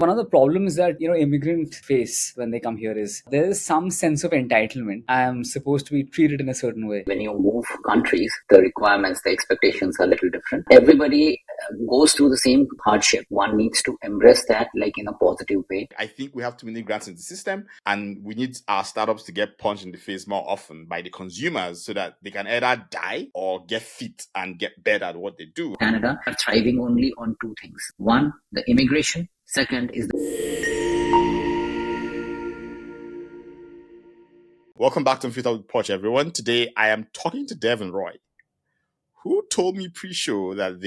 One of the problems that immigrants face when they come here is there is some sense of entitlement. I am supposed to be treated in a certain way. When you move countries, the requirements, the expectations are a little different. Everybody goes through the same hardship. One needs to embrace that like in a positive way. I think we have too many grants in the system, and we need our startups to get punched in the face more often by the consumers so that they can either die or get fit and get better at what they do. Canada are thriving only on two things. One, the immigration. Second is Welcome back to Unfiltered with Poch, everyone. Today I am talking to Dev and Roy, who told me pre-show that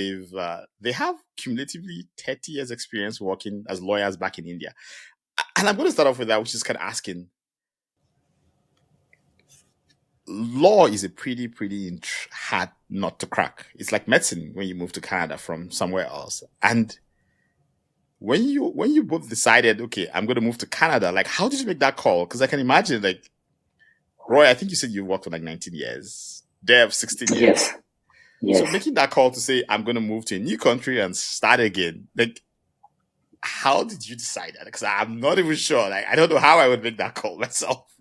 they have cumulatively 30 years experience working as lawyers back in India. And I'm going to start off with that, which is kind of asking, law is a pretty hard nut to crack. It's like medicine when you move to Canada from somewhere else. And when you both decided, okay, I'm going to move to Canada, like, how did you make that call? Because I can imagine, like, Roy, I think you said you worked for like 19 years. Dev, 16 years. Yes. So making that call to say, I'm going to move to a new country and start again, like, how did you decide that? Because I'm not even sure. Like, I don't know how I would make that call myself.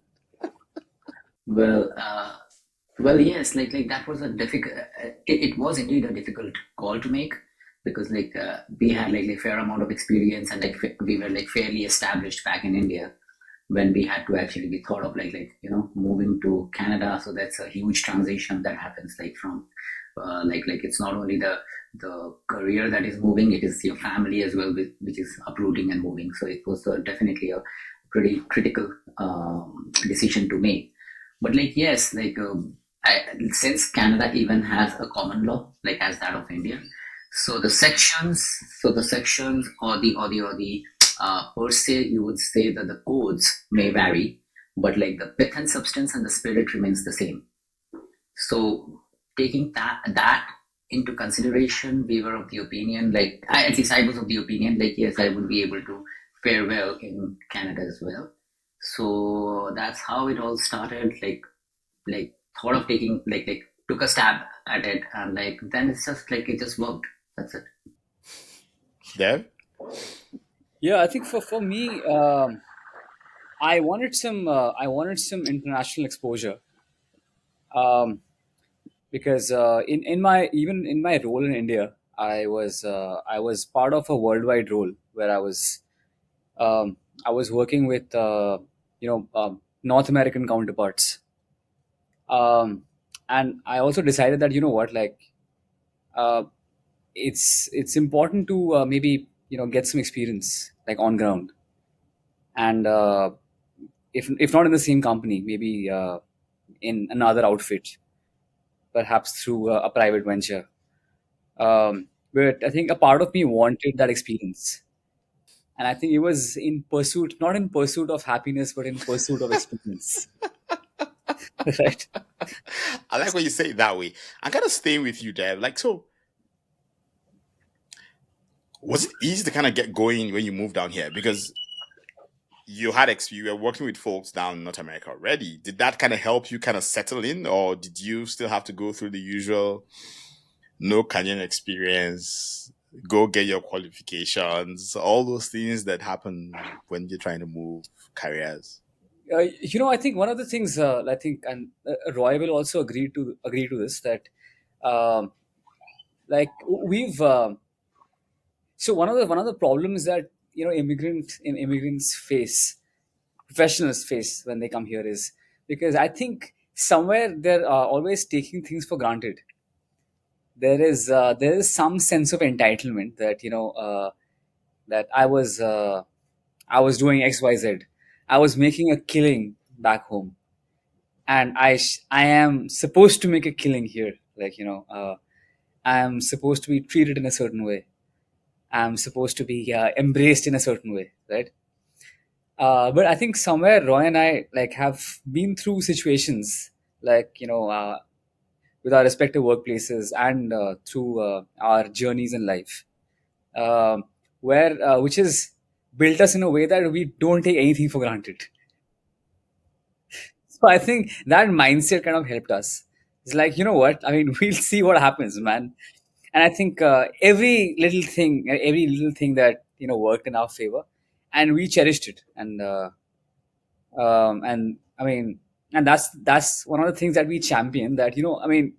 Well, yes, like that was a difficult. It was indeed a difficult call to make because we had like a fair amount of experience and we were like fairly established back in India when we had to actually be thought of moving to Canada. So that's a huge transition that happens from it's not only the career that is moving, it is your family as well, which is uprooting and moving. So it was definitely a pretty critical decision to make. But yes, since Canada even has a common law as that of India, so the sections or the per se, you would say that the codes may vary, but the pith and substance and the spirit remains the same. So taking that into consideration, we were of the opinion, at least I was of the opinion, yes, I would be able to fare well in Canada as well. So that's how it all started. Thought of taking took a stab at it, and then it's just it just worked. That's it. Dev? Yeah, I think for me, I wanted some international exposure, because in my role in India, I was part of a worldwide role where I was working with North American counterparts, and I also decided that uh, it's important to maybe get some experience on ground, and if not in the same company, maybe in another outfit, perhaps through a private venture. But I think a part of me wanted that experience, and I think it was not in pursuit of happiness, but in pursuit of experience. Right? I like when you say it that way. I'm kind of staying with you, Dev. So was it easy to kind of get going when you moved down here? Because you were working with folks down in North America already. Did that kind of help you kind of settle in, or did you still have to go through the usual no Canadian experience, go get your qualifications, all those things that happen when you're trying to move careers? I think one of the things, and Roy will also agree to this, that um, we've so one of the problems that immigrants face, professionals face when they come here, is because I think somewhere they're always taking things for granted. There is some sense of entitlement that that I was doing XYZ, I was making a killing back home, and I am supposed to make a killing here. I am supposed to be treated in a certain way. I'm supposed to be embraced in a certain way, right? But I think somewhere Roy and I have been through situations with our respective workplaces and through our journeys in life, where which has built us in a way that we don't take anything for granted. So I think that mindset kind of helped us. It's what I mean. We'll see what happens, man. And I think every little thing that worked in our favor, and we cherished it. And I mean, and that's one of the things that we champion. That, I mean,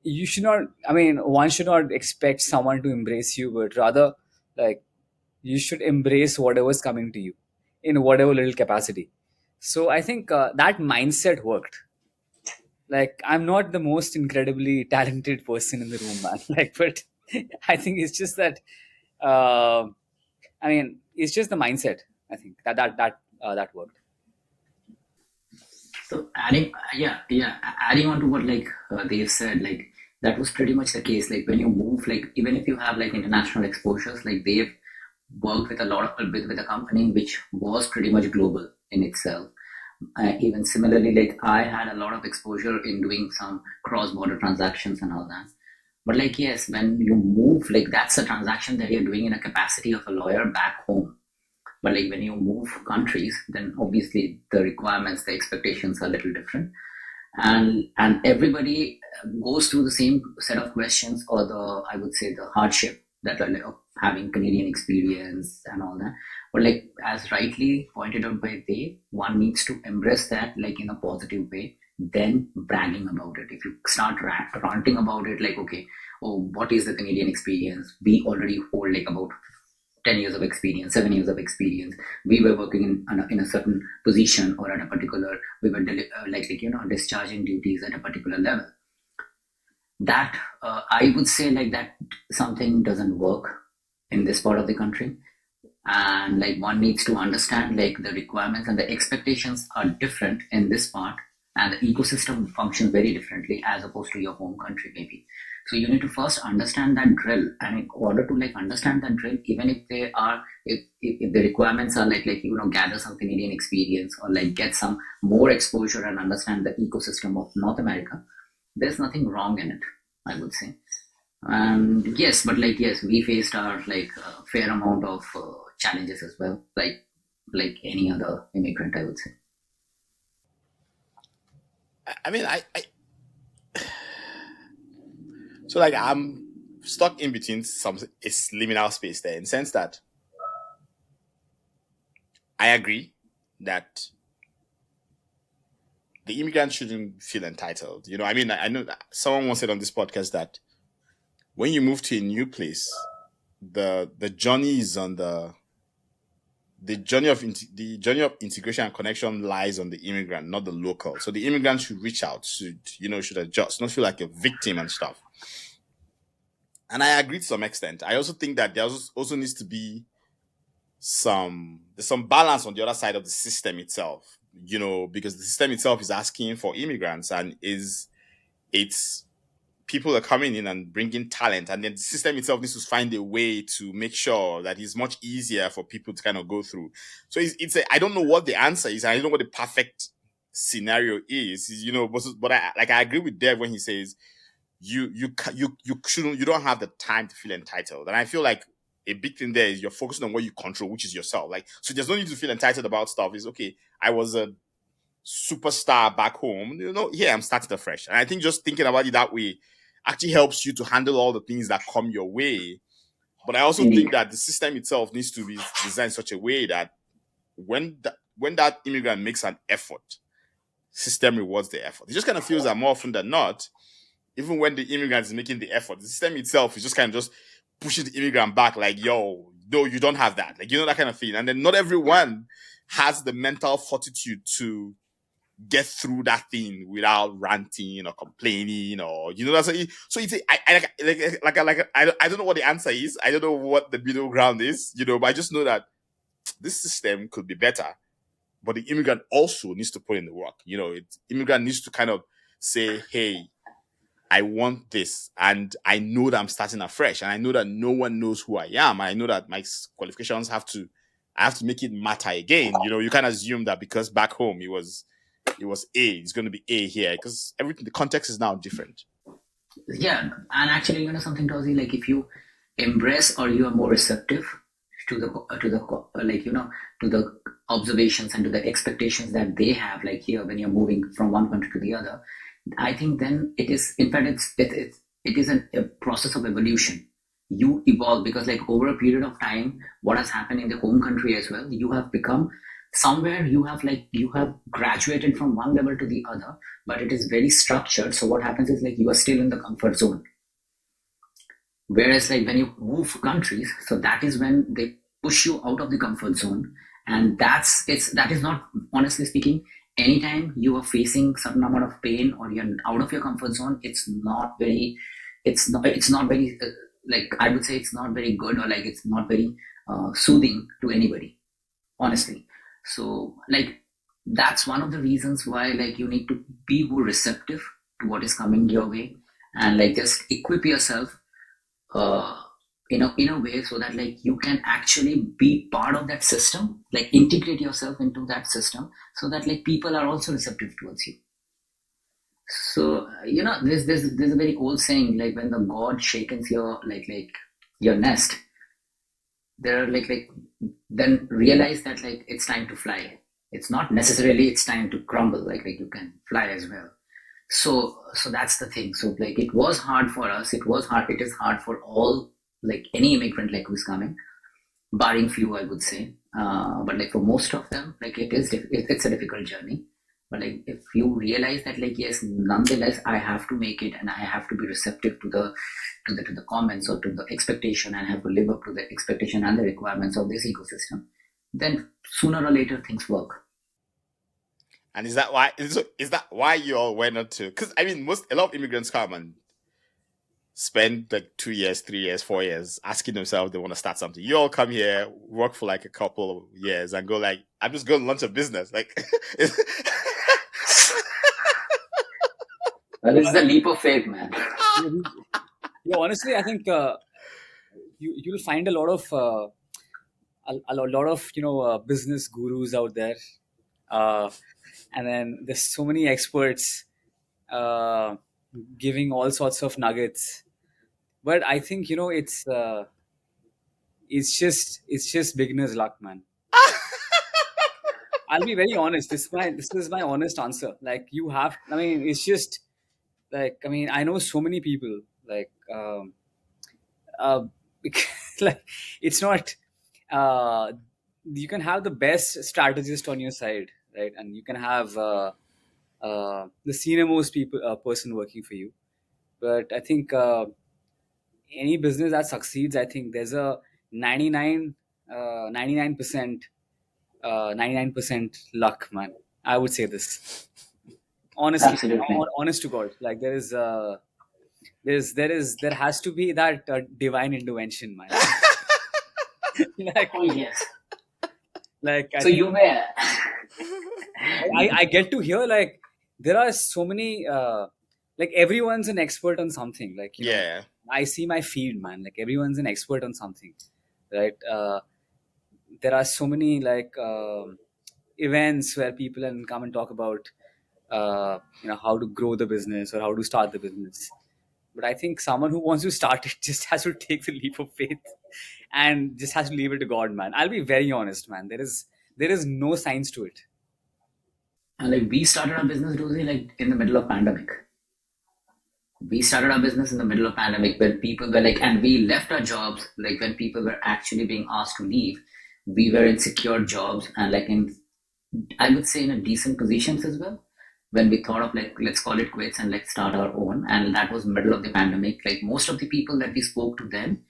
you should not. I mean, one should not expect someone to embrace you, but rather, like, you should embrace whatever's coming to you in whatever little capacity. So I think that mindset worked. Like, I'm not the most incredibly talented person in the room, man. Like, but I think it's just that. Uh, I mean, it's just the mindset. I think that worked. So adding on to what they've said, like that was pretty much the case. Like when you move, like even if you have like international exposures, like they've worked with a lot of with a company which was pretty much global in itself. Even similarly, like I had a lot of exposure in doing some cross-border transactions and all that. But like yes, when you move, like that's a transaction that you're doing in a capacity of a lawyer back home. But like when you move countries, then obviously the requirements, the expectations are a little different, and everybody goes through the same set of questions, or the I would say the hardship that are like of having Canadian experience and all that. But like as rightly pointed out by Dave, one needs to embrace that like in a positive way, then bragging about it. If you start ranting about it, like okay, oh, what is the Canadian experience? We already hold like about 10 years of experience, 7 years of experience. We were working in a certain position, or at a particular, we were discharging duties at a particular level. That I would say like that something doesn't work in this part of the country. And like one needs to understand like the requirements and the expectations are different in this part, and the ecosystem functions very differently as opposed to your home country maybe. So you need to first understand that drill, and in order to like understand that drill, even if they are if the requirements are gather some Canadian experience, or like get some more exposure and understand the ecosystem of North America, there's nothing wrong in it, I would say. And yes, but like yes, we faced our like fair amount of challenges as well, like any other immigrant, I would say. I mean, so like I'm stuck in between some it's liminal space there, in the sense that I agree that the immigrant shouldn't feel entitled. I mean, I know that someone once said on this podcast that when you move to a new place, the journey is on the journey of integration and connection lies on the immigrant, not the local. So the immigrant should reach out, should adjust, not feel like a victim and stuff. And I agree to some extent. I also think that there also needs to be there's some balance on the other side of the system itself, because the system itself is asking for immigrants, and it's people are coming in and bringing talent, and then the system itself needs to find a way to make sure that it's much easier for people to kind of go through. So I don't know what the answer is. I don't know what the perfect scenario is, but I agree with Dev when he says you don't have the time to feel entitled. And I feel like a big thing there is you're focusing on what you control, which is yourself. Like, so there's no need to feel entitled about stuff. It's okay. I was a superstar back home. Here I'm starting afresh. And I think just thinking about it that way actually helps you to handle all the things that come your way. But I also Indeed. think that the system itself needs to be designed in such a way that when that immigrant makes an effort, system rewards the effort. It just kind of feels that more often than not, even when the immigrant is making the effort, the system itself is just kind of just pushing the immigrant back, like, yo, no, you don't have that. Like, that kind of thing. And then not everyone has the mental fortitude to get through that thing without ranting or complaining, or that's so it's I don't know what the answer is. I don't know what the middle ground is, but I just know that this system could be better, but the immigrant also needs to put in the work. Immigrant needs to kind of say, hey, I want this, and I know that I'm starting afresh, and I know that no one knows who I am. I know that my qualifications I have to make it matter again. You can't assume that because back home it was A, it's going to be A here, because the context is now different. Yeah, and actually, something, Tozy, like if you embrace, or you are more receptive to the to the observations and to the expectations that they have, like here when you're moving from one country to the other, I think then it is, in fact, it is a process of evolution. you evolve, because like over a period of time, what has happened in the home country as well, you have become somewhere, you have graduated from one level to the other, but it is very structured. So what happens is like you are still in the comfort zone. Whereas like when you move countries, so that is when they push you out of the comfort zone. And that is not, honestly speaking, anytime you are facing certain amount of pain or you're out of your comfort zone, it's not very like, I would say it's not very good, or like it's not very soothing to anybody, honestly. So like that's one of the reasons why like you need to be more receptive to what is coming your way, and like just equip yourself uh, in a way so that like you can actually be part of that system, like integrate yourself into that system, so that like people are also receptive towards you. So there's a very old saying, like when the god shakens your your nest, there are then realize that like it's time to fly. It's not necessarily it's time to crumble, like you can fly as well. So that's the thing. So like it was hard for us, it is hard for all, like any immigrant like who's coming, barring few, I would say. But like for most of them, like it's a difficult journey. But like if you realize that like yes, nonetheless I have to make it, and I have to be receptive to the comments or to the expectation, and have to live up to the expectation and the requirements of this ecosystem, then sooner or later things work. And is that why you all went on to? Because I mean, a lot of immigrants come and spend like 2 years, 3 years, 4 years asking themselves they want to start something. You all come here, work for like a couple of years, and go like, I'm just going to launch a business. Like, Well, it's the leap of faith, man. Yeah, honestly, I think you'll find a lot of business gurus out there, uh, and then there's so many experts uh, giving all sorts of nuggets. But I think it's just beginner's luck, man. I'll be very honest. This is my honest answer. Like you have, I mean, it's just like, I mean, I know so many people like uh, like it's not uh, you can have the best strategist on your side, right? And you can have the senior most person working for you. But I think any business that succeeds, I think there's a 99 99% 99% luck, man. I would say this honestly, Absolutely. honest to God. Like there has to be that divine intervention, man. like Oh yes. I So think you were. I get to hear like there are so many like everyone's an expert on something. Like yeah. I see my feed, man. Like everyone's an expert on something, right? There are so many like events where people can come and talk about how to grow the business or how to start the business. But I think someone who wants to start it just has to take the leap of faith and just has to leave it to God, man. I'll be very honest, man. There is no science to it. And like we started our business, Rosie, like in the middle of pandemic. We started our business in the middle of pandemic when people were like, and we left our jobs like when people were actually being asked to leave. We were in secure jobs and like in, I would say, in a decent positions as well. When we thought of like let's call it quits and let's start our own, and that was middle of the pandemic. Like most of the people that we spoke to then,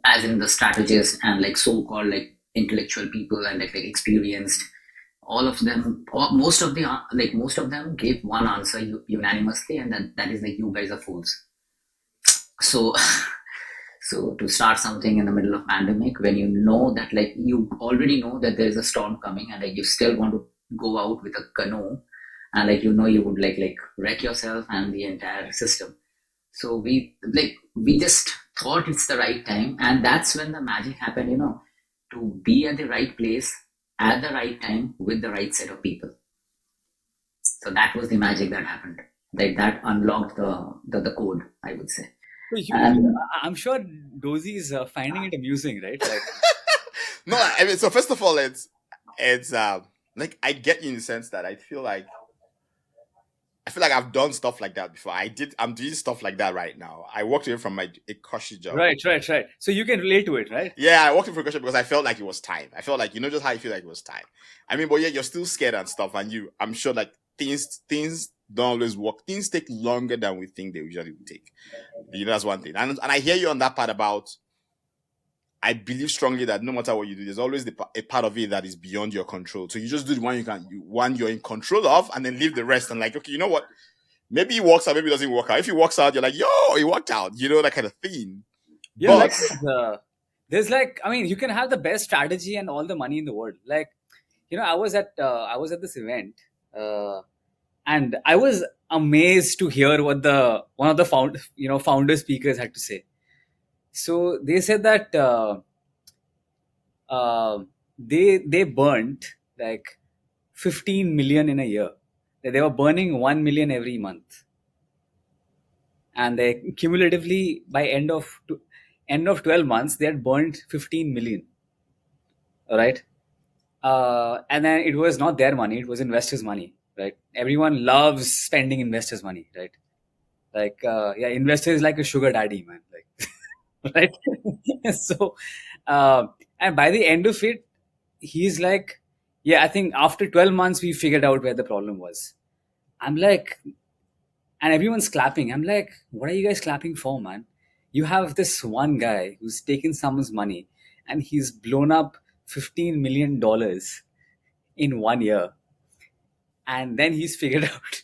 as in the strategists and like so-called like intellectual people and like experienced, all of them, or most of them gave one answer unanimously, and that is like, you guys are fools. So so to start something in the middle of pandemic, when you know that like you already know that there is a storm coming, and like you still want to go out with a canoe, and like you would like wreck yourself and the entire system. So we just thought it's the right time, and that's when the magic happened, to be at the right place at the right time with the right set of people. So that was the magic that happened. Like that unlocked the code, I would say. So And I'm sure Dozy is finding it amusing, right? Like, No, I mean, so first of all, it's like I get you in the sense that I feel like I feel like I've done stuff like that before. I'm doing stuff like that right now. I walked away from a cushy job. Right, right, right. So you can relate to it, right? Yeah, I walked away from a cushy because I felt like it was time. I felt like, just how you feel like it was time. I mean, but yeah, you're still scared and stuff, and I'm sure like things don't always work. Things take longer than we think they usually would take. That's one thing. And I hear you on that part about. I believe strongly that no matter what you do, there's always a part of it that is beyond your control. So you just do the one you're in control of, and then leave the rest. And like, okay, you know what? Maybe it works out, maybe it doesn't work out. If it works out, you're like, yo, it worked out. That kind of thing. Yeah, like But there's like, I mean, you can have the best strategy and all the money in the world. Like, I was at this event, uh, and I was amazed to hear what the one of the founder speakers had to say. So they said that uh, they burnt like 15 million in a year. They were burning 1 million every month, and they cumulatively by end of 12 months they had burnt 15 million. All right. And then it was not their money, it was investors' money, right? Everyone loves spending investors' money, right? Like, yeah, investor is like a sugar daddy, man. Like, right? So, and by the end of it, he's like, yeah, I think after 12 months, we figured out where the problem was. I'm like, and everyone's clapping. I'm like, what are you guys clapping for, man? You have this one guy who's taken someone's money and he's blown up $15 million in 1 year, and then he's figured out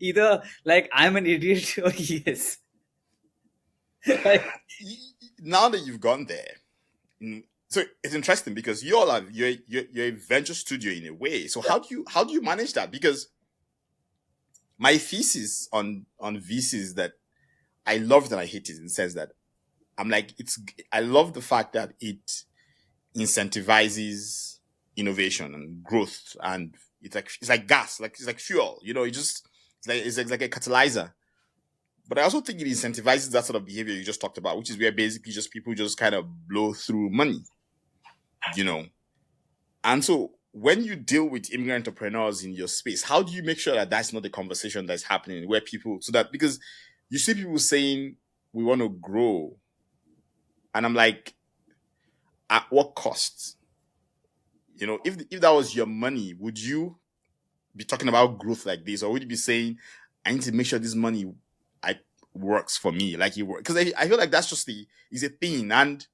either like I'm an idiot or he is. Like, now that you've gone there, so it's interesting because you're a venture studio in a way. So how do you manage that? Because my thesis on VC is that I love it and I hate it in the sense that I'm like, I love the fact that it incentivizes innovation and growth, and it's like gas, like it's like fuel, it's like a catalyzer. But I also think it incentivizes that sort of behavior you just talked about, which is where basically just people just kind of blow through money, you know. And so when you deal with immigrant entrepreneurs in your space, how do you make sure that that's not the conversation that's happening where people, so that, because you see people saying we want to grow, and I'm like, at what cost? If that was your money, would you be talking about growth like this, or would you be saying, I need to make sure this money works for me, like it works? Because I feel like that's just is a thing, and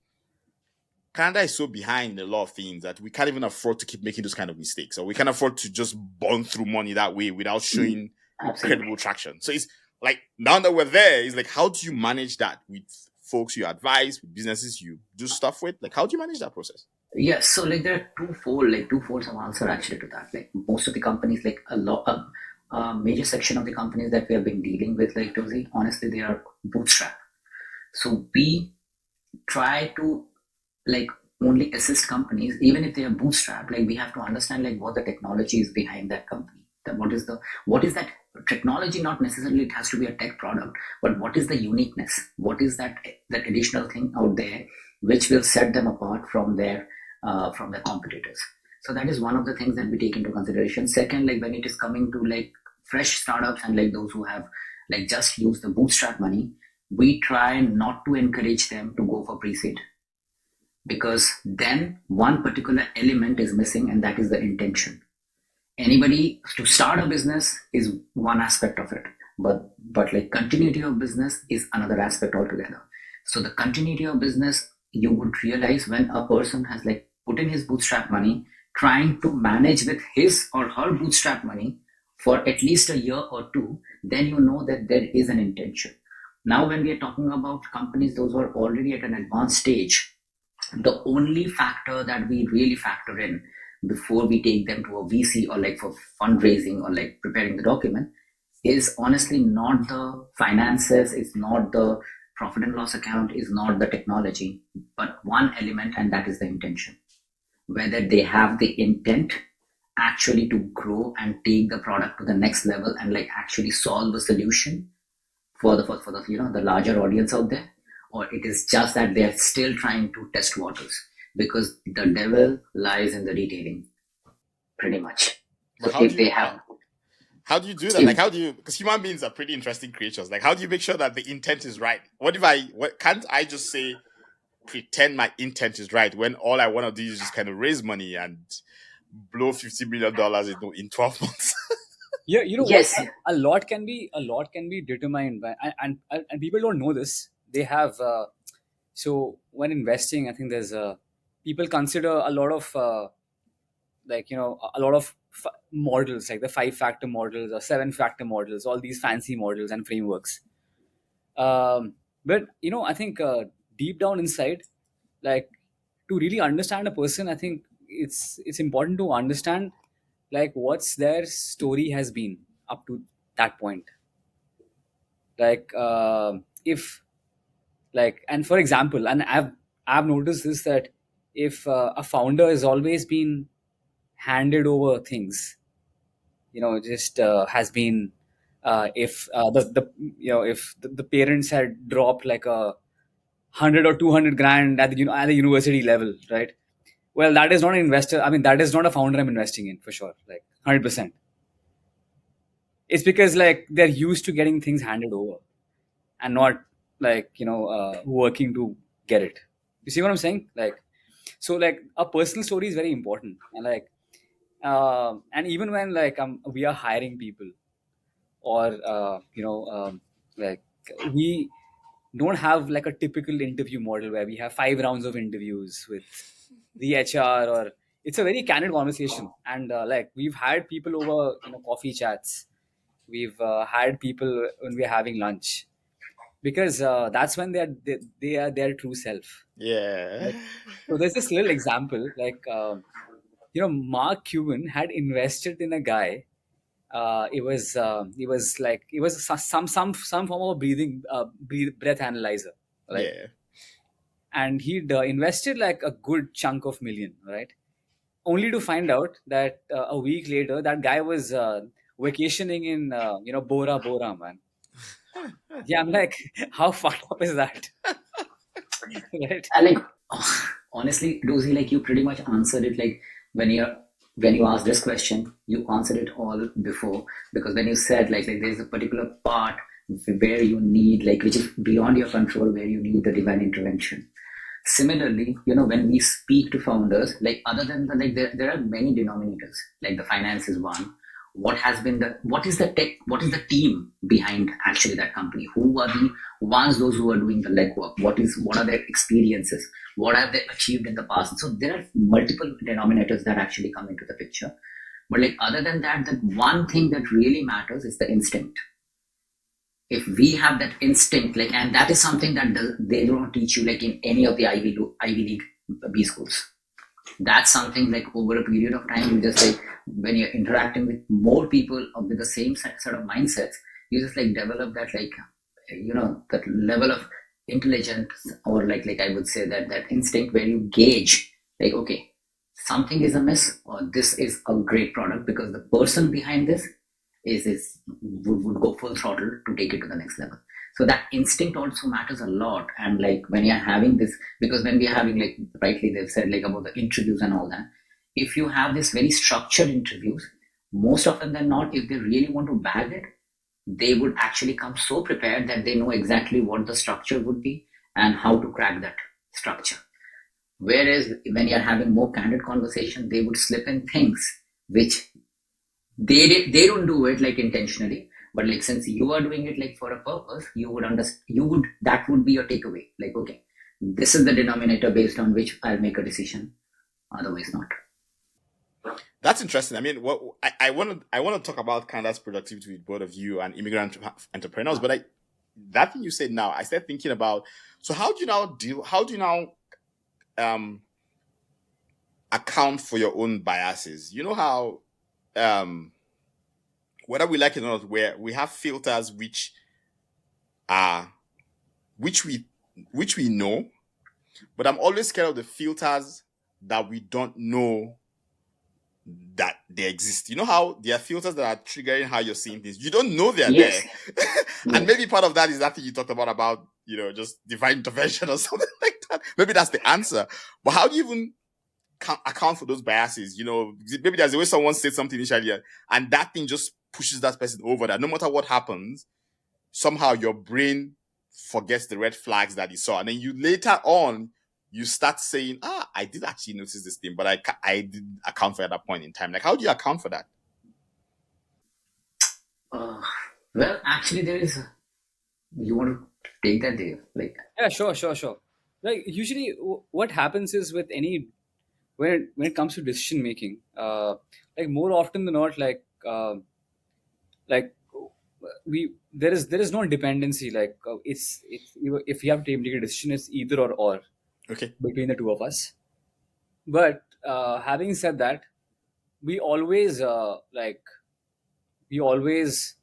Canada is so behind in a lot of things that we can't even afford to keep making those kind of mistakes, or we can't afford to just burn through money that way without showing credible traction. So it's like, now that we're there, it's like, how do you manage that with folks you advise, with businesses you do stuff with? Like, how do you manage that process? Yeah, so like there are two folds of answer actually to that. Like most of the companies, like a major section of the companies that we have been dealing with, like Tozy, honestly, they are bootstrap. So we try to like only assist companies, even if they are bootstrap. Like we have to understand like what the technology is behind that company. That what is that technology? Not necessarily it has to be a tech product, but what is the uniqueness? What is that additional thing out there which will set them apart from their competitors? So that is one of the things that we take into consideration. Second, like when it is coming to like fresh startups and like those who have like just used the bootstrap money, we try not to encourage them to go for pre-seed, because then one particular element is missing, and that is the intention. Anybody to start a business is one aspect of it, but like continuity of business is another aspect altogether. So the continuity of business, you would realize when a person has like put in his bootstrap money, trying to manage with his or her bootstrap money for at least a year or two, then you know that there is an intention. Now when we are talking about companies, those who are already at an advanced stage, the only factor that we really factor in before we take them to a VC or like for fundraising or like preparing the document is honestly not the finances, it's not the profit and loss account, is not the technology, but one element, and that is the intention. Whether they have the intent actually to grow and take the product to the next level and like actually solve a solution for the the larger audience out there, or it is just that they are still trying to test waters, because the devil lies in the detailing, pretty much. But So if they have, How do you do that? Like, how do you? Because human beings are pretty interesting creatures. Like, how do you make sure that the intent is right? What can't I just say pretend my intent is right when all I want to do is just kind of raise money and blow $50 million in 12 months? Yeah, you know what? Yes, A lot can be determined by, and people don't know this. They have so when investing, I think there's people consider a lot of a lot of models, like the 5 factor models or 7 factor models, all these fancy models and frameworks. But I think deep down inside, like, to really understand a person, I think it's important to understand, like, what's their story has been up to that point. Like, if, like, and for example, and I've noticed this, that if a founder has always been handed over things, just has been, if the if the parents had dropped like a 100 or 200 grand at at the university level, right? Well, that is not an investor. I mean, that is not a founder I'm investing in, for sure, like 100%. It's because, like, they're used to getting things handed over and not, like, working to get it. You see what I'm saying? Like, so, like, a personal story is very important. And, like, and even when, like, we are hiring people, or like, we don't have like a typical interview model where we have 5 rounds of interviews with the HR, or it's a very candid conversation. And like, we've had people over, coffee chats. We've had people when we're having lunch, because that's when they are their true self. Yeah. Like, so there's this little example, like, Mark Cuban had invested in a guy. It was some form of breath analyzer, right? Yeah. And he'd invested like a good chunk of million, right? Only to find out that a week later, that guy was vacationing in Bora Bora, man. Yeah, I'm like, how fucked up is that? Right? and like honestly, Rosie, like you pretty much answered it. Like when you when you asked this question, you answered it all before, because when you said like there's a particular part where you need, like, which is beyond your control, where you need the divine intervention. Similarly, when we speak to founders, like other than the, like there are many denominators, like the finance is one. What is the tech, what is the team behind actually that company? Who are the ones, those who are doing the legwork? What are their experiences? What have they achieved in the past? So there are multiple denominators that actually come into the picture. But like other than that, the one thing that really matters is the instinct. If we have that instinct, like, and that is something that they do not teach you like in any of the Ivy League B schools. That's something like over a period of time, you just like, when you're interacting with more people with the same set of mindsets, you just like develop that, like, that level of intelligence, or like I would say that instinct where you gauge, like, okay, something is amiss, or this is a great product because the person behind this would go full throttle to take it to the next level. So that instinct also matters a lot. And like when you're having this, because when we're having, like rightly they've said, like about the interviews and all that, if you have this very structured interviews, most often than not, if they really want to bag it, they would actually come so prepared that they know exactly what the structure would be and how to crack that structure. Whereas when you're having more candid conversation, they would slip in things which they don't do it like intentionally, but like since you are doing it like for a purpose, you would understand, that would be your takeaway, like, okay, this is the denominator based on which I'll make a decision, otherwise not. That's interesting. I mean, what I want to talk about Canada's productivity with both of you and immigrant entrepreneurs, but that thing you said now, I started thinking about. So how do you now account for your own biases? You know how whether we like it or not, where we have filters which we know, but I'm always scared of the filters that we don't know that they exist. You know how there are filters that are triggering how you're seeing things. You don't know they're Yes. there. And maybe part of that is that thing you talked about, just divine intervention or something like that. Maybe that's the answer. But how do you even account for those biases? Maybe there's a way someone said something initially and that thing just pushes that person over, that no matter what happens, somehow your brain forgets the red flags that you saw, and then you later on you start saying, I did actually notice this thing, but I didn't account for it at that point in time. Like, how do you account for that? Well, actually, there is. You want to take that there, like Yeah, sure. Like usually, what happens is with any when it comes to decision making, like more often than not, like we there is no dependency. Like it's if you have to make a decision, it's either or Okay. between the two of us. But having said that, we always we always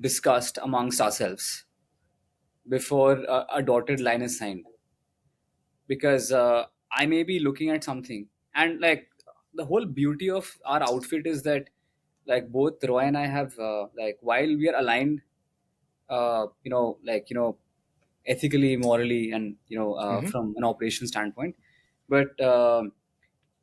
discussed amongst ourselves before a dotted line is signed, because I may be looking at something, and like the whole beauty of our outfit is that like both Roy and I have like while we are aligned, ethically, morally, and Mm-hmm. from an operation standpoint, but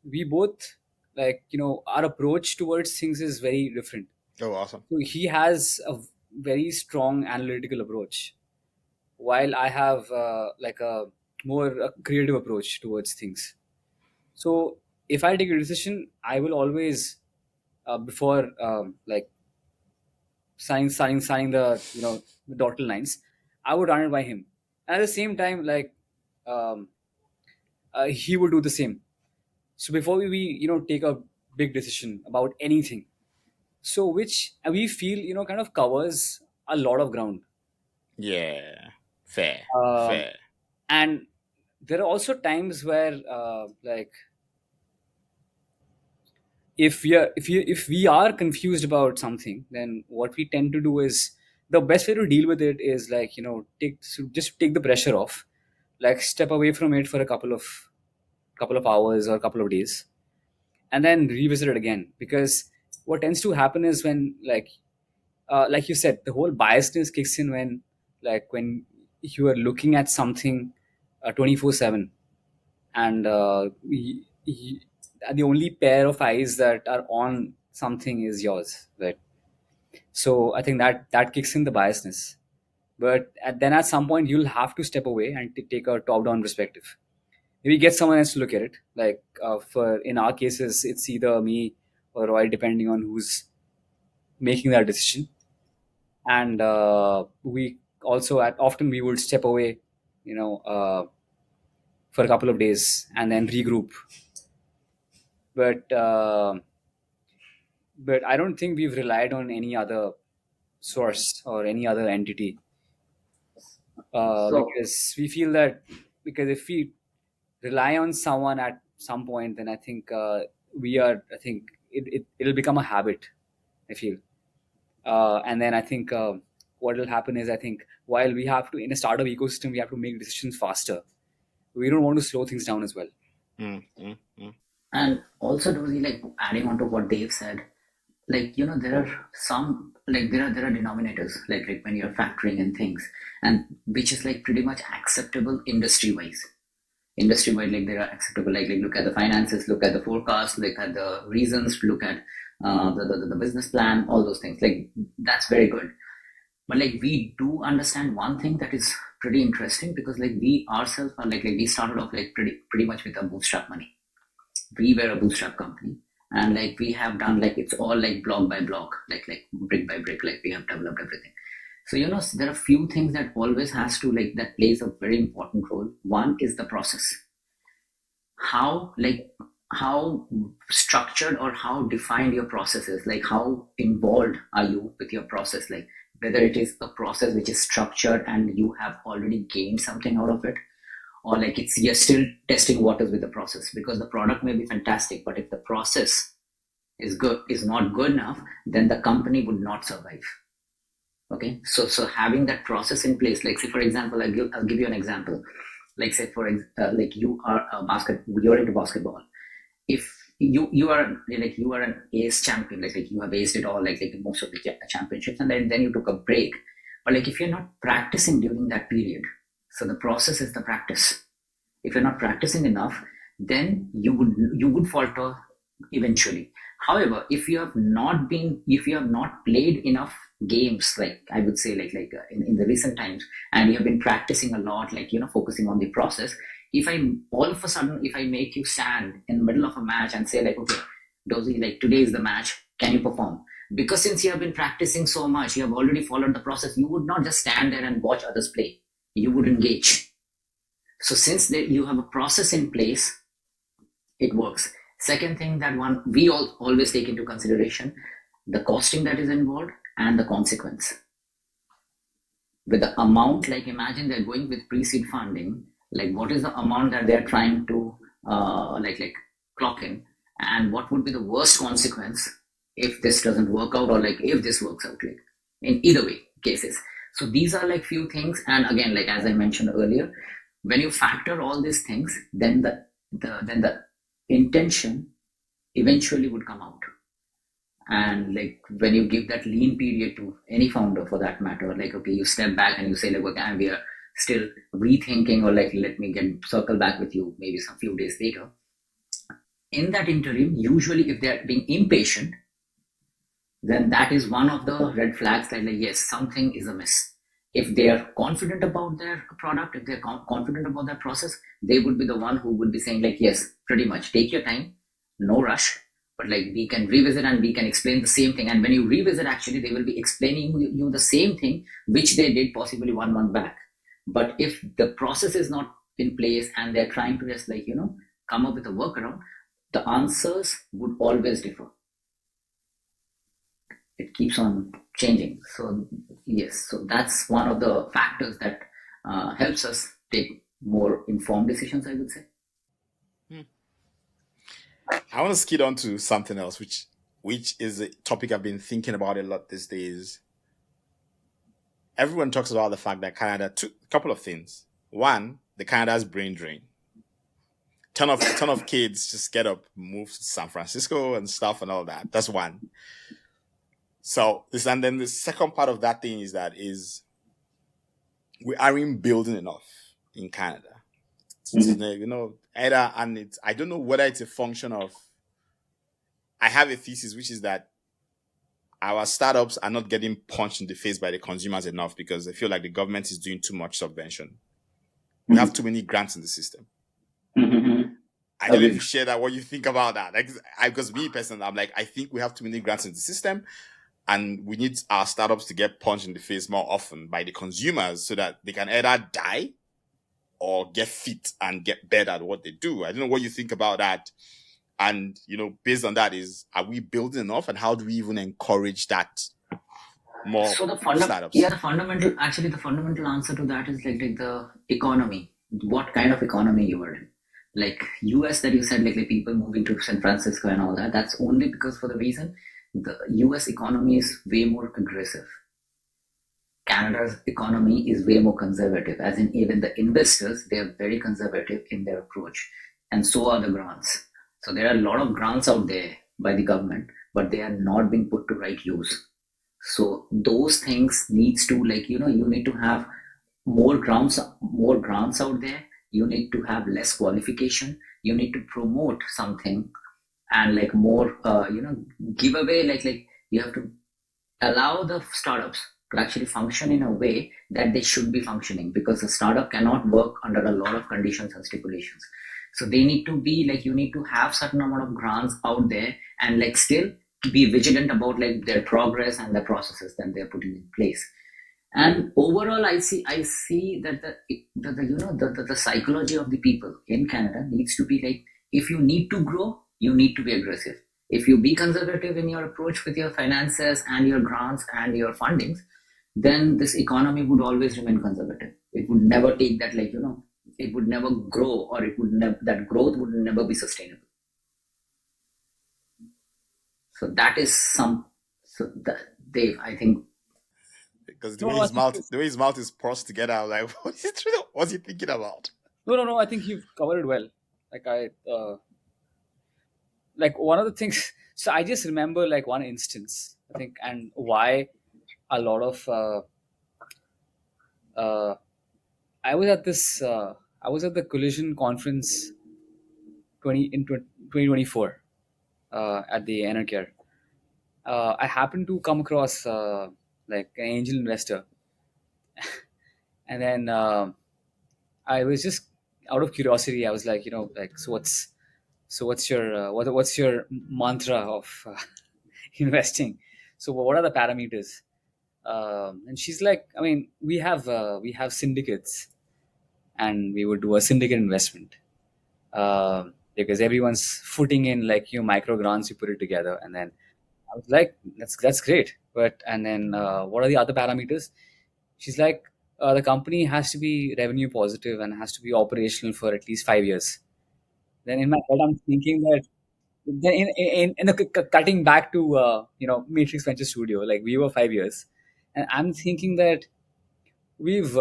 we both our approach towards things is very different. Oh, awesome. So he has a very strong analytical approach, while I have like a more creative approach towards things. So if I take a decision, I will always before signing the the dotted lines, I would run it by him. And at the same time, um, he would do the same. So before we take a big decision about anything, so which we feel kind of covers a lot of ground. Yeah. Fair. Um, Fair. and there are also times where if we are confused about something, then what we tend to do is the best way to deal with it is just take the pressure off, like step away from it for a couple of hours or a couple of days, and then revisit it again. Because what tends to happen is when like you said, the whole biasness kicks in when you are looking at something 24/7, and the only pair of eyes that are on something is yours, right? So I think that kicks in the biasness. But then at some point you'll have to step away and take a top down perspective, maybe get someone else to look at it. Like for in our cases, it's either me or Roy, depending on who's making that decision. And we also often we would step away, you know uh, for a couple of days and then regroup. But uh, but I don't think we've relied on any other source or any other entity, so. because we feel that, because if we rely on someone at some point, then I think I think it'll become a habit, I feel. And then I think what will happen is, I think while we have to, in a startup ecosystem, we have to make decisions faster, we don't want to slow things down as well. Mm, mm, mm. And also, Dozy, like adding on to what Dave said, like there are some, like there are denominators, like when you're factoring in things, and which is like pretty much acceptable industry wide, like there are acceptable, like look at the finances, look at the forecast, look at the reasons, look at the business plan, all those things, like that's very good. But like we do understand one thing that is pretty interesting, because like we ourselves are like we started off like pretty much with our bootstrap money. We were a bootstrap company, and like we have done, like it's all like block by block, like brick by brick, like we have developed everything. So there are few things that always has to, like, that plays a very important role. One is the process. How structured or how defined your process is, like how involved are you with your process, like whether it is a process which is structured and you have already gained something out of it, or like it's you're still testing waters with the process, because the product may be fantastic, but if the process is not good enough, then the company would not survive. Okay, so having that process in place, like say for example, I'll give you an example. Like say like you're into basketball. If you are you are an ace champion, like you have aced it all, like most of the championships, and then you took a break. But like if you're not practicing during that period, so the process is the practice. If you're not practicing enough, then you would falter eventually. However, if you have not played enough games, like I would say, in the recent times, and you have been practicing a lot, focusing on the process. If I all of a sudden, if I make you stand in the middle of a match and say like, okay, Dozy, like today is the match, can you perform? Because since you have been practicing so much, you have already followed the process. You would not just stand there and watch others play. You would engage. So since you have a process in place, it works. Second thing that one we all always take into consideration, the costing that is involved and the consequence. With the amount, like imagine they're going with pre-seed funding, like what is the amount that they're trying to clock in, and what would be the worst consequence if this doesn't work out, or like if this works out, like in either way cases. So these are like few things, and again, like as I mentioned earlier, when you factor all these things, then the intention eventually would come out. And like when you give that lean period to any founder for that matter, like okay, you step back and you say like, okay, we are still rethinking, or like let me get circle back with you maybe some few days later. In that interim, usually if they're being impatient, then that is one of the red flags that like, yes, something is amiss. If they are confident about their product, if they're confident about their process, they would be the one who would be saying like, yes, pretty much take your time, no rush, but like we can revisit and we can explain the same thing. And when you revisit, actually they will be explaining you the same thing which they did possibly 1 month back. But if the process is not in place and they're trying to just come up with a workaround, the answers would always differ. It keeps on changing. So yes, so that's one of the factors that helps us take more informed decisions, I would say. I want to skid on to something else, which is a topic I've been thinking about a lot these days. Everyone talks about the fact that Canada took a couple of things. One, the Canada's brain drain. Ton of kids just get up, move to San Francisco and stuff and all that. That's one. So and then the second part of that thing is we aren't building enough in Canada. Either, and I don't know whether it's a function of, I have a thesis, which is that our startups are not getting punched in the face by the consumers enough because I feel like the government is doing too much subvention. We have too many grants in the system. I don't know if you share that, what you think about that. Like, because me personally, I'm like, I think we have too many grants in the system, and we need our startups to get punched in the face more often by the consumers so that they can either die or get fit and get better at what they do. I don't know what you think about that. And, based on that are we building enough, and how do we even encourage that more startups? Yeah, the fundamental answer to that is like the economy. What kind of economy you are in? Like US that you said, like people moving to San Francisco and all that, that's only because for the reason the US economy is way more aggressive. Canada's economy is way more conservative, as in even the investors, they are very conservative in their approach. And so are the grants. So there are a lot of grants out there by the government, but they are not being put to right use. So those things needs to you need to have more grants out there. You need to have less qualification. You need to promote something and like more, give away, like you have to allow the startups to actually function in a way that they should be functioning, because the startup cannot work under a lot of conditions and stipulations. So they need to be you need to have certain amount of grants out there, and still be vigilant about their progress and the processes that they're putting in place. And overall, I see that the psychology of the people in Canada needs to be if you need to grow, you need to be aggressive. If you be conservative in your approach with your finances and your grants and your fundings, then this economy would always remain conservative. It would never take that it would never grow, or that growth would never be sustainable. So that is Dave, I think. Because the way his mouth is pressed together, I'm like, what's he thinking about? No. I think you've covered it well. Like one of the things. So I just remember one instance, I think, and why a lot of I was at the Collision conference 2024, at the Enercare. I happened to come across like an angel investor, and then I was just out of curiosity. I was like, like, what's your what's your mantra of investing? So what are the parameters? And she's like, I mean, we have syndicates, and we would do a syndicate investment, because everyone's footing in, like, micro grants. You put it together, and then I was like, that's great. But and then what are the other parameters? She's like, the company has to be revenue positive and has to be operational for at least 5 years. Then in my head, I'm thinking that, then cutting back to Matrix Venture Studio, like we were 5 years, and I'm thinking that we've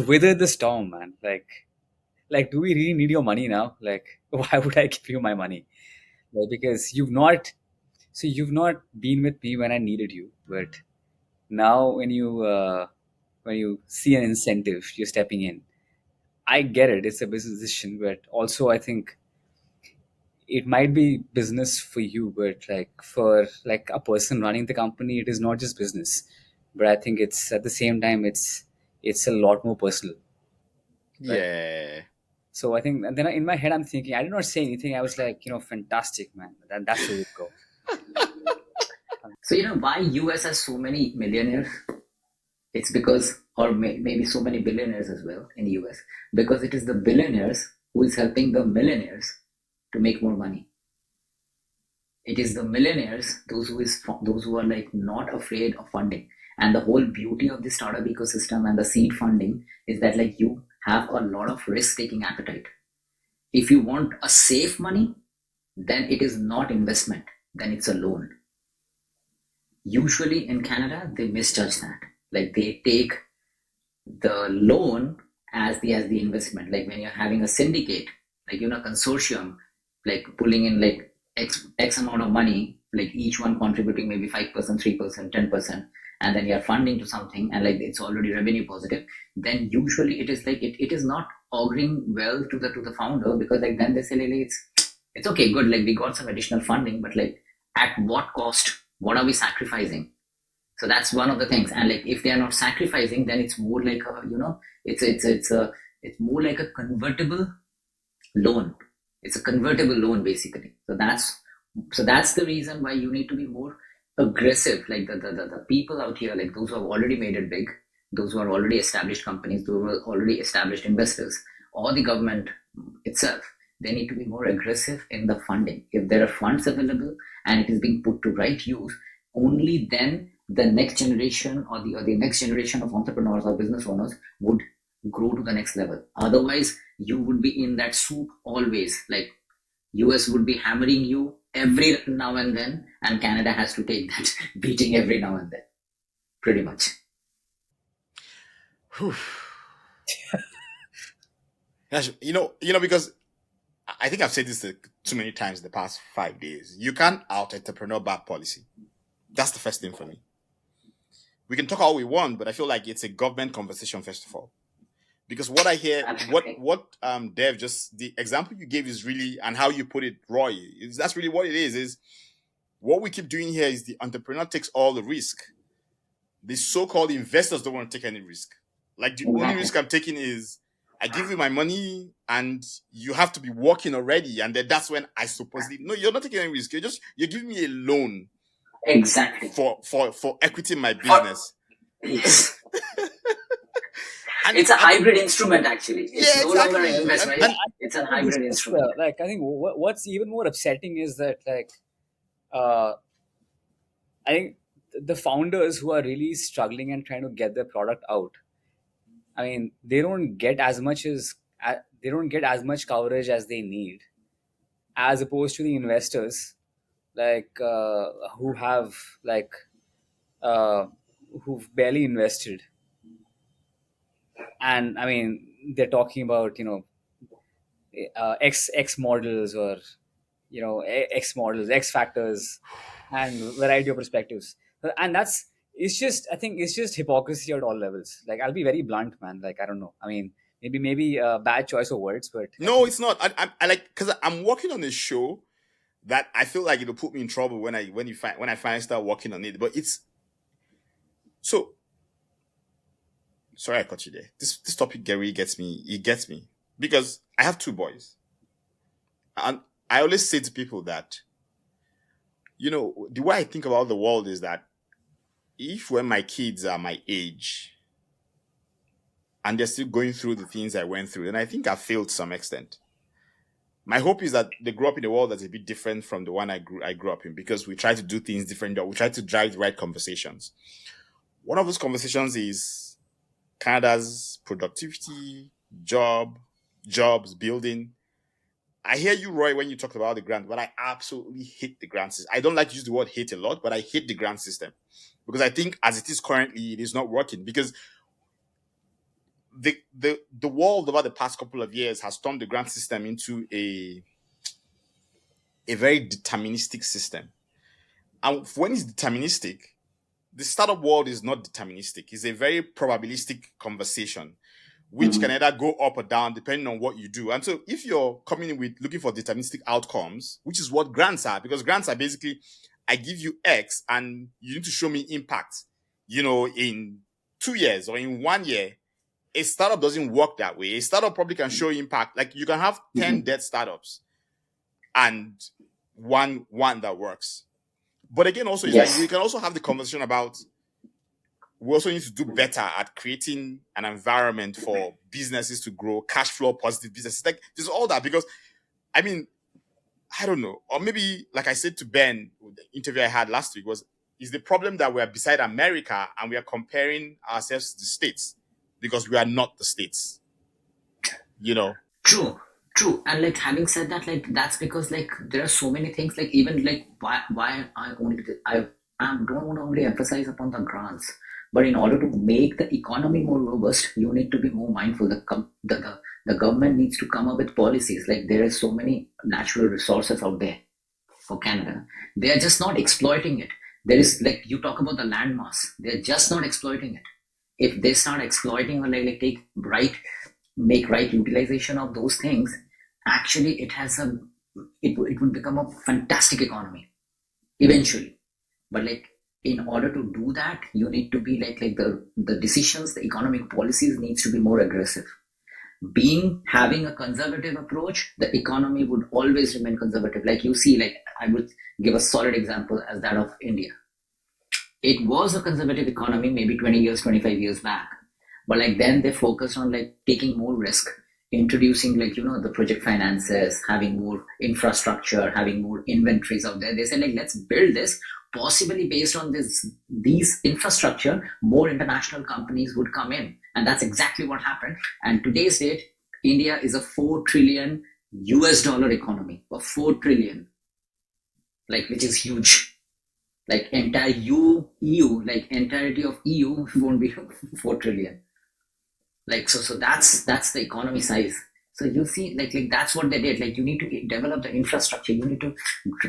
withered the storm, man. Like, do we really need your money now? Like, why would I give you my money? Like, because you've not been with me when I needed you, but now when you see an incentive, you're stepping in. I get it; it's a business decision, but also I think it might be business for you, but like for like a person running the company, it is not just business. But I think it's at the same time it's a lot more personal, right? Yeah. So I think, and then in my head I'm thinking, I did not say anything. I was like, fantastic, man. That's the way to go. So you know why US has so many millionaires? It's because, or maybe so many billionaires as well in the US, because it is the billionaires who is helping the millionaires to make more money. It is the millionaires, those who are like not afraid of funding. And the whole beauty of the startup ecosystem and the seed funding is that like you have a lot of risk taking appetite. If you want a safe money, then it is not investment, then it's a loan. Usually in Canada, they misjudge that. Like they take the loan as the investment. Like when you're having a syndicate, like consortium, like pulling in like X amount of money, like each one contributing maybe 5%, 3%, 10%, and then you're funding to something and like it's already revenue positive, then usually it is like it is not auguring well to the founder, because like then they say like it's okay, good, like we got some additional funding, but like at what cost? What are we sacrificing? So that's one of the things. And like if they are not sacrificing, then it's more like a it's more like a convertible loan. It's a convertible loan basically. So that's the reason why you need to be more aggressive. Like the people out here, like those who have already made it big, those who are already established companies, those who are already established investors, or the government itself, they need to be more aggressive in the funding. If there are funds available and it is being put to right use, only then the next generation or the next generation of entrepreneurs or business owners would grow to the next level. Otherwise, you would be in that soup always. Like US would be hammering you every now and then, and Canada has to take that beating every now and then, pretty much. Whew. Because I think I've said this too many times in the past 5 days. You can't out entrepreneur bad policy. That's the first thing for me. We can talk all we want, but I feel like it's a government conversation first of all. Because what I hear, what Dev, just the example you gave is really, and how you put it, Roy, that's really what it is what we keep doing here is the entrepreneur takes all the risk. The so-called investors don't want to take any risk. Like the only risk I'm taking is I give you my money and you have to be working already, and then that's when I supposedly no, you're not taking any risk. You're giving me a loan Exactly. for equity in my business. Yes. It's a hybrid instrument, actually. It's no longer an investment. It's a hybrid instrument. Like, I think what's even more upsetting is that, like, I think the founders who are really struggling and trying to get their product out, I mean, they don't get as much coverage as they need, as opposed to the investors, like, who have, like, uh, who've barely invested. And I mean, they're talking about, X models, or X models, X factors, and variety of perspectives. And I think it's just hypocrisy at all levels. Like, I'll be very blunt, man. Like, I don't know. I mean, maybe bad choice of words, but No, it's not. I like, because I'm working on a show that I feel like it'll put me in trouble when I finally start working on it. But it's so sorry I cut you there. This topic really gets me. It gets me because I have two boys, and I always say to people that the way I think about the world is that if when my kids are my age and they're still going through the things I went through, then I think I failed to some extent. My hope is that they grow up in a world that's a bit different from the one I grew up in, because we try to do things different. We try to drive the right conversations. One of those conversations is Canada's productivity, jobs, building. I hear you, Roy, when you talked about the grant, but I absolutely hate the grant system. I don't like to use the word hate a lot, but I hate the grant system because I think as it is currently, it is not working, because the world over the past couple of years has turned the grant system into a very deterministic system. And when it's deterministic, the startup world is not deterministic. It's a very probabilistic conversation, which can either go up or down depending on what you do. And so if you're coming in with looking for deterministic outcomes, which is what grants are, because grants are basically, I give you X and you need to show me impact, in 2 years or in 1 year. A startup doesn't work that way. A startup probably can show impact. Like you can have 10 dead startups and one that works. But again, also, it's like we can also have the conversation about we also need to do better at creating an environment for businesses to grow, cash flow positive businesses. Like there's all that, because I mean, I don't know. Or maybe, like I said to Ben, the interview I had last week is the problem that we are beside America and we are comparing ourselves to the States because we are not the States. True. And like having said that, like that's because like there are so many things, like even like why I don't want to only emphasize upon the grants, but in order to make the economy more robust, you need to be more mindful. The government needs to come up with policies. Like there are so many natural resources out there for Canada. They are just not exploiting it. There is, like you talk about the land mass, they're just not exploiting it. If they start exploiting or like make right utilization of those things, actually it would become a fantastic economy eventually. But like in order to do that, you need to be like the decisions, the economic policies needs to be more aggressive. Having a conservative approach, the economy would always remain conservative. Like you see, like I would give a solid example as that of India. It was a conservative economy maybe 20 years, 25 years back. But like then they focused on like taking more risk, introducing like, the project finances, having more infrastructure, having more inventories out there. They said like, let's build this. Possibly based on these infrastructure, more international companies would come in. And that's exactly what happened. And today's date, India is a $4 trillion US dollar economy, or 4 trillion, like, which is huge. Like entire EU, like entirety of EU won't be 4 trillion. Like, so that's the economy size. So you see, like that's what they did. Like you need to develop the infrastructure. You need to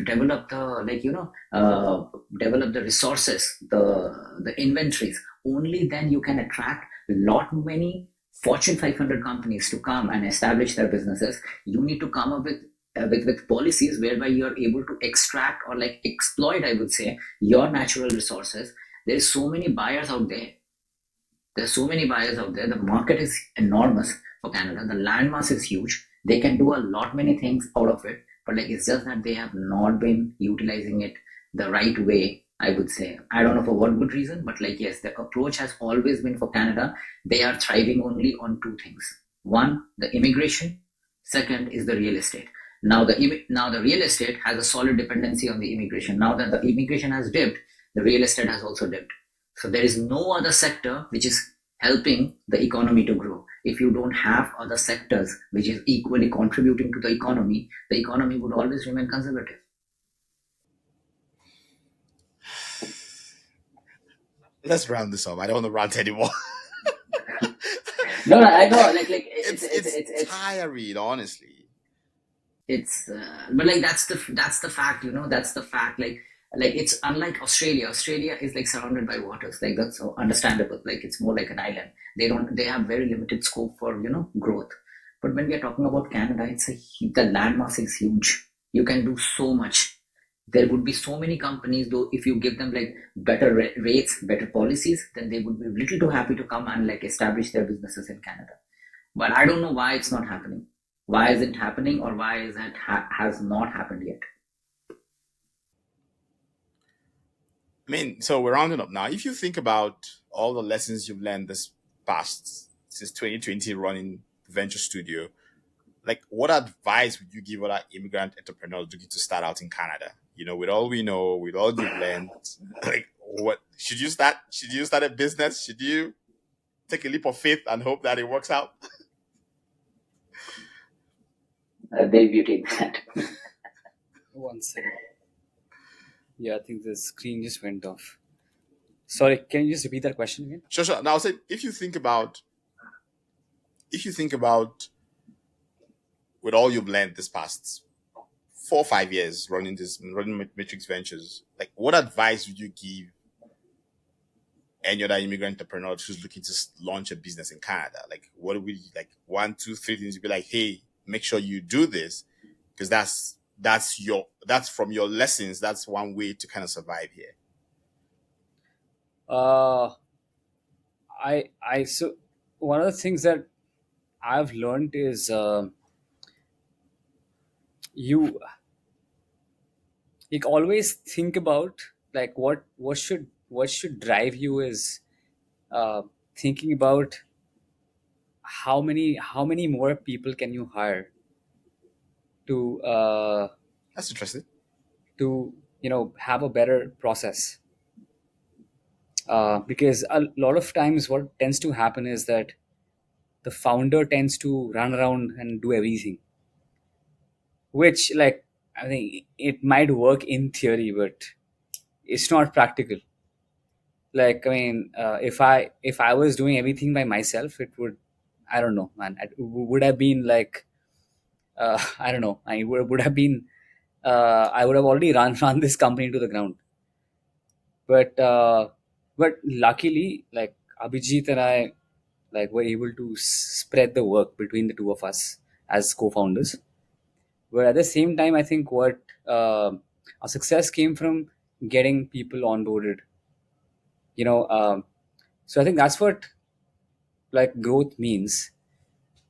develop develop the resources, the inventories. Only then you can attract many Fortune 500 companies to come and establish their businesses. You need to come up with policies whereby you are able to extract or like exploit, I would say, your natural resources. There's so many buyers out there. The market is enormous for Canada. The landmass is huge. They can do many things out of it, but like it's just that they have not been utilizing it the right way, I would say. I don't know for what good reason, but like yes, the approach has always been for Canada. They are thriving only on two things. One, the immigration. Second is the real estate. Now the real estate has a solid dependency on the immigration. Now that the immigration has dipped, the real estate has also dipped. So there is no other sector which is helping the economy to grow. If you don't have other sectors which is equally contributing to the economy would always remain conservative. Let's round this up. I don't want to rant anymore. No, I know. Like it's tiring, honestly. It's but like that's the fact. That's the fact. Like it's unlike Australia. Australia is like surrounded by waters. Like that's so understandable. Like it's more like an island. They have very limited scope for growth. But when we are talking about Canada, the landmass is huge. You can do so much. There would be so many companies, though, if you give them like better rates, better policies, then they would be little too happy to come and like establish their businesses in Canada. But I don't know why it's not happening. Why is it happening, or why is it has not happened yet? I mean, so we're rounding up now. If you think about all the lessons you've learned this past since 2020 running Venture Studio, like what advice would you give other immigrant entrepreneurs looking to start out in Canada? You know, with all we know, with all you've learned, like what should you start? Should you start a business? Should you take a leap of faith and hope that it works out? Debuting that. One second. Yeah, I think the screen just went off. Sorry, can you just repeat that question again? Sure. Now, say if you think about with all you've learned this past 4 or 5 years running Matrix Ventures, like what advice would you give any other immigrant entrepreneur who's looking to launch a business in Canada? Like, what would you like 1, 2, 3 things you'd be like, hey, make sure you do this because that's from your lessons. That's one way to kind of survive here. So one of the things that I've learned is you always think about like what should drive you is thinking about how many more people can you hire to That's interesting. to have a better process. Because a lot of times what tends to happen is that the founder tends to run around and do everything, which like I think it might work in theory, but it's not practical. Like I mean, if I was doing everything by myself, it would, I don't know, man, it would have been like I don't know, I would have been I would have already run this company to the ground. But luckily, like Abhijitt and I like were able to spread the work between the two of us as co-founders. But at the same time, I think what our success came from getting people onboarded. You know, so I think that's what like growth means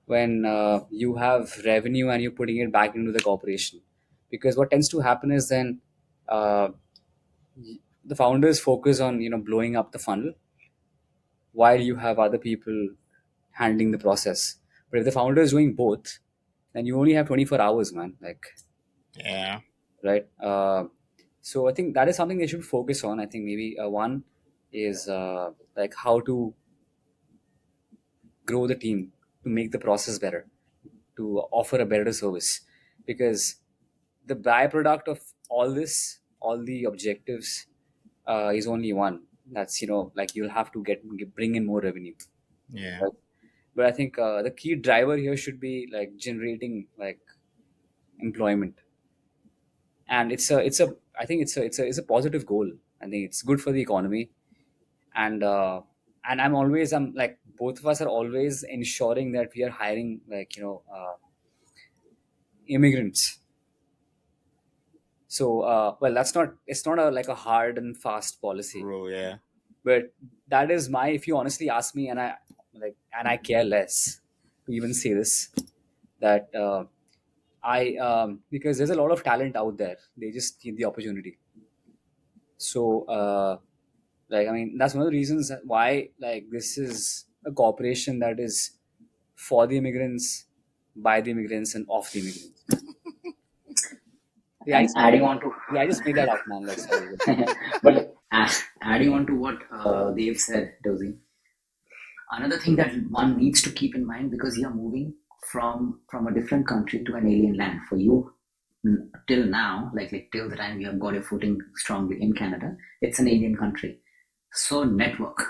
when you have revenue and you're putting it back into the corporation. Because what tends to happen is then uh, the founders focus on blowing up the funnel while you have other people handling the process. But if the founder is doing both, then you only have 24 hours, man. Like, Yeah. right? So I think that is something they should focus on. I think maybe one is like how to grow the team to make the process better, to offer a better service. Because the byproduct of all this, all the objectives, is only one. That's like you'll have to bring in more revenue. Yeah. Right? But I think the key driver here should be like generating like employment, and it's a I think it's a positive goal. I think it's good for the economy, and I'm like both of us are always ensuring that we are hiring like immigrants. So well, it's not like a hard and fast policy, Rule, yeah. but that is my, if you honestly ask me, and I care less to even say this, that I because there's a lot of talent out there, they just need the opportunity. So like I mean that's one of the reasons why like this is a corporation that is for the immigrants, by the immigrants, and of the immigrants. And adding on to I just made that up, man. Like, sorry. but adding on to what they've said, Dozy, another thing that one needs to keep in mind, because you're moving from a different country to an alien land for you till now, like till the time you have got your footing strongly in Canada, it's an alien country. So networking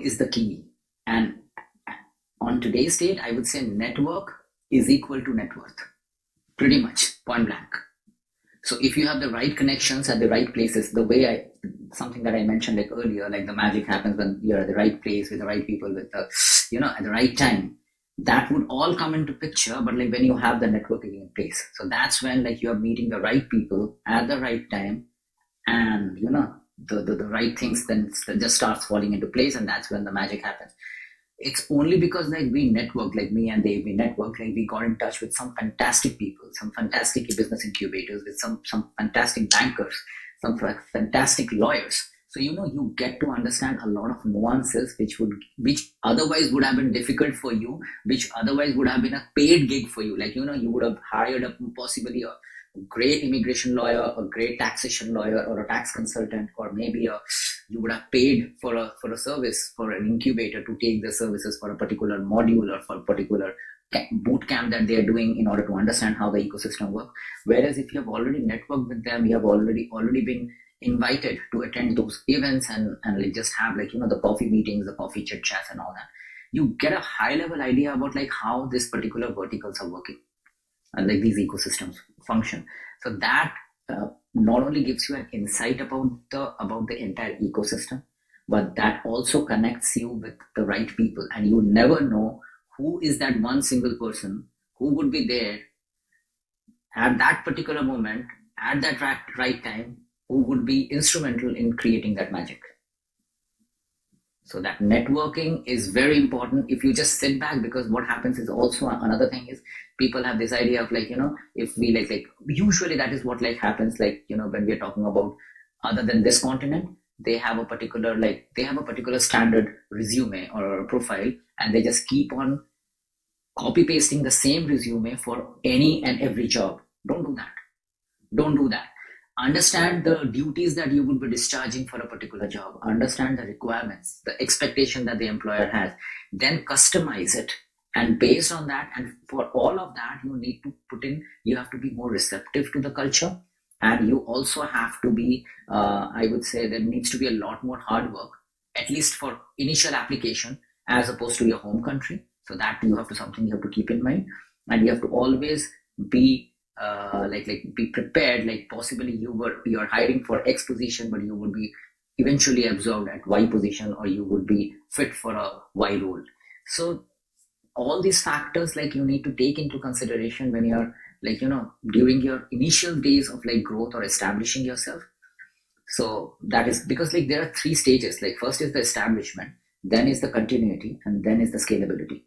is the key, and on today's date, I would say network is equal to net worth, pretty much point blank. So if you have the right connections at the right places, something that I mentioned like earlier, like the magic happens when you're at the right place with the right people, with the at the right time. that would all come into picture, but like when you have the networking in place, so that's when like you're meeting the right people at the right time, and the right things then just starts falling into place, and that's when the magic happens. It's only because like we network, like me and Dave, we network, like we got in touch with some fantastic people, some fantastic business incubators, with some fantastic bankers, some fantastic lawyers. So you get to understand a lot of nuances which otherwise would have been difficult for you, which otherwise would have been a paid gig for you. Like you would have hired a possibly a great immigration lawyer, a great taxation lawyer, or a tax consultant, or maybe you would have paid for a service for an incubator to take the services for a particular module or for a particular boot camp that they are doing in order to understand how the ecosystem works. Whereas if you have already networked with them, you have already been invited to attend those events, and like just have like the coffee meetings, the coffee chit chats and all that, you get a high level idea about like how this particular verticals are working and like these ecosystems function. So that not only gives you an insight about the entire ecosystem, but that also connects you with the right people, and you never know who is that one single person who would be there at that particular moment, at that right time, who would be instrumental in creating that magic. So that networking is very important. If you just sit back, because what happens is also another thing is people have this idea of like, if we like usually that is what like happens, like, when we're talking about other than this continent, they have a particular standard resume or profile, and they just keep on copy pasting the same resume for any and every job. Don't do that. Don't do that. Understand the duties that you would be discharging for a particular job. Understand the requirements, the expectation that the employer has. Then customize it. And based on that, and for all of that, you have to be more receptive to the culture. And you also have to be, I would say, there needs to be a lot more hard work, at least for initial application, as opposed to your home country. So that something you have to keep in mind. And you have to always be be prepared, like possibly you're hiring for X position, but you would be eventually absorbed at Y position, or you would be fit for a Y role. So all these factors like you need to take into consideration when you're like during your initial days of like growth or establishing yourself. So that is because like there are three stages. Like first is the establishment, then is the continuity, and then is the scalability.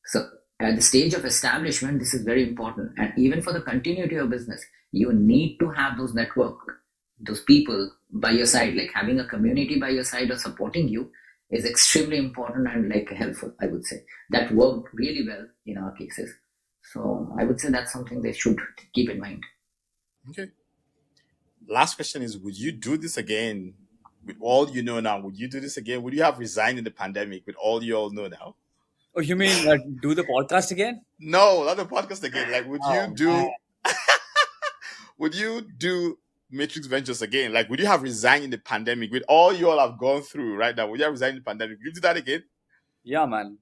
So at the stage of establishment, this is very important. And even for the continuity of business, you need to have those network, those people by your side, like having a community by your side or supporting you is extremely important and like helpful, I would say. That worked really well in our cases. So I would say that's something they should keep in mind. Okay. Last question is: would you do this again with all you know now? Would you do this again? Would you have resigned in the pandemic with all you all know now? Oh, you mean do the podcast again? No, not the podcast again. Like, Oh man. would you do Matrix Ventures again? Like, would you have resigned in the pandemic with all you all have gone through right now? Would you have resigned in the pandemic? Would you do that again? Yeah, man.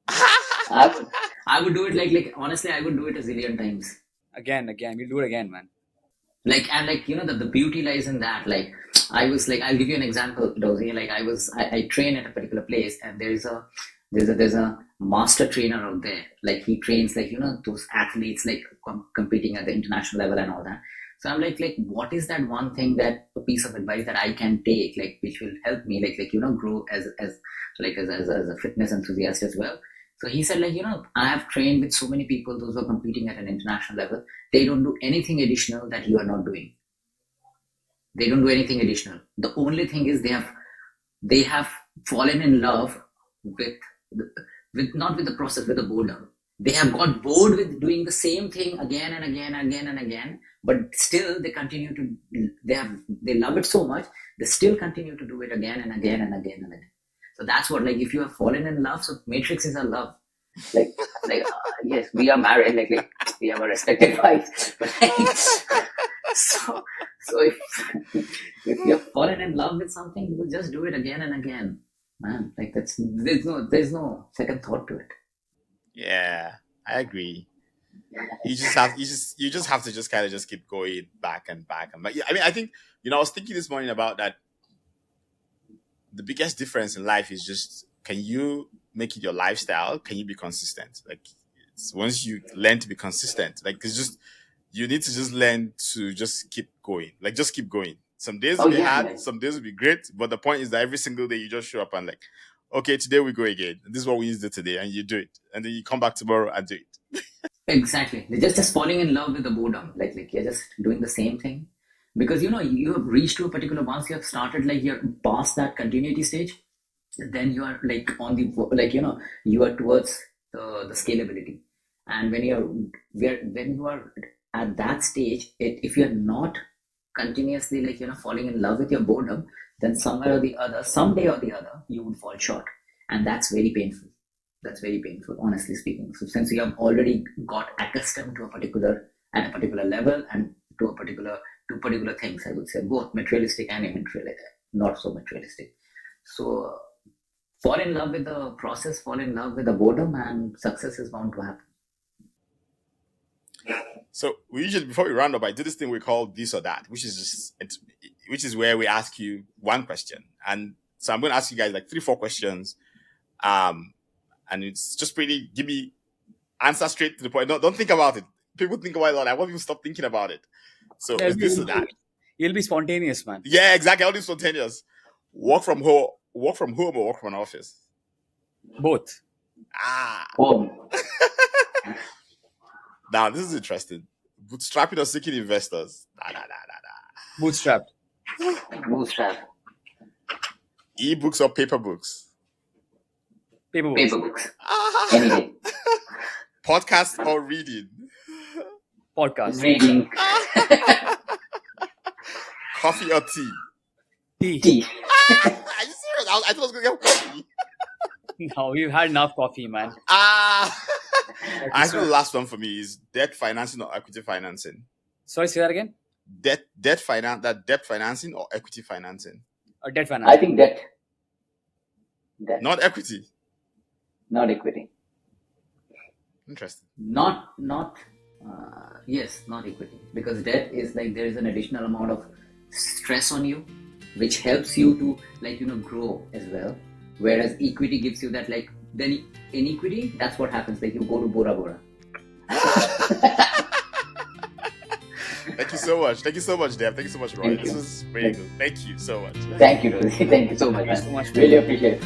I would, I would do it like honestly, I would do it a zillion times. Again. We'll do it again, man. Like and like the beauty lies in that. Like I was like, I'll give you an example, Dozy. Like I train at a particular place, and there's a master trainer out there. Like he trains like those athletes like competing at the international level and all that. So I'm like what is that one thing, that a piece of advice that I can take, like which will help me like grow as a fitness enthusiast as well. So he said like I have trained with so many people, those who are competing at an international level. They don't do anything additional that you are not doing. They don't do anything additional. The only thing is they have fallen in love with not with the process, with the boredom. They have got bored with doing the same thing again and again and again and again, but still they continue to they love it so much, they still continue to do it again and again and again and again. So that's what, like, if you have fallen in love, so Matrix is a love. Like yes, we are married, like we have a respected wife, but like, so if you have fallen in love with something, you will just do it again and again, man. Like there's no second thought to it. Yeah, I agree. You just have to just kind of just keep going back and back and back. Yeah, I mean, I think I was thinking this morning about that. The biggest difference in life is just, can you make it your lifestyle, can you be consistent? Like, once you learn to be consistent, like, it's just, you need to just learn to just keep going. Like, just keep going. Some days Oh will be yeah, hard, yeah. some days will be great, but the point is that every single day you just show up and like, okay, today we go again. This is what we need to do today, and you do it, and then you come back tomorrow and do it. Exactly. They're just falling in love with the boredom. Like you're just doing the same thing. Because you have reached to a particular, once you have started, like you're past that continuity stage, then you are like on the, like you are towards the scalability. And when you are at that stage, if you're not continuously like falling in love with your boredom, then somewhere or the other, someday or the other, you would fall short. And that's very painful. That's very painful, honestly speaking. So since you have already got accustomed to a particular level, and to a particular two particular things, I would say, both materialistic and immaterialistic, not so materialistic. So fall in love with the process, fall in love with the boredom, and success is bound to happen. So we usually, before we round up, I do this thing we call this or that, which is which is where we ask you one question, and so I'm going to ask you guys like 3-4 questions, and it's just pretty, give me answer straight to the point. Don't think about it. People think about it a lot. I want people to stop thinking about it. So Yeah, it's this or that. You'll be spontaneous, man. Yeah, exactly. All these spontaneous. Work from home or work from an office. Both. Home. Now this is interesting. Bootstrapping or seeking investors. Bootstrapped. Bootstrap. E-books or paper books. Paper books. Paper books. Any day. Podcast or reading. Podcast. Reading. Coffee or tea. Tea. Are you serious? I thought I was going to get coffee. No, we've had enough coffee, man. I think the last one for me is debt financing or equity financing. Sorry, say that again. Debt financing or equity financing. Or debt finance. I think debt. Not equity. Not equity. Interesting. Yes, not equity. Because debt is like, there is an additional amount of stress on you, which helps you to like grow as well. Whereas equity gives you that, like, then in equity, that's what happens. Like, you go to Bora Bora. Thank you so much. Thank you so much, Dev. Thank you so much, Roy. This was very good. Thank you so much. Thank you, Rosie. Thank you so much. Thank you so much. Really appreciate it.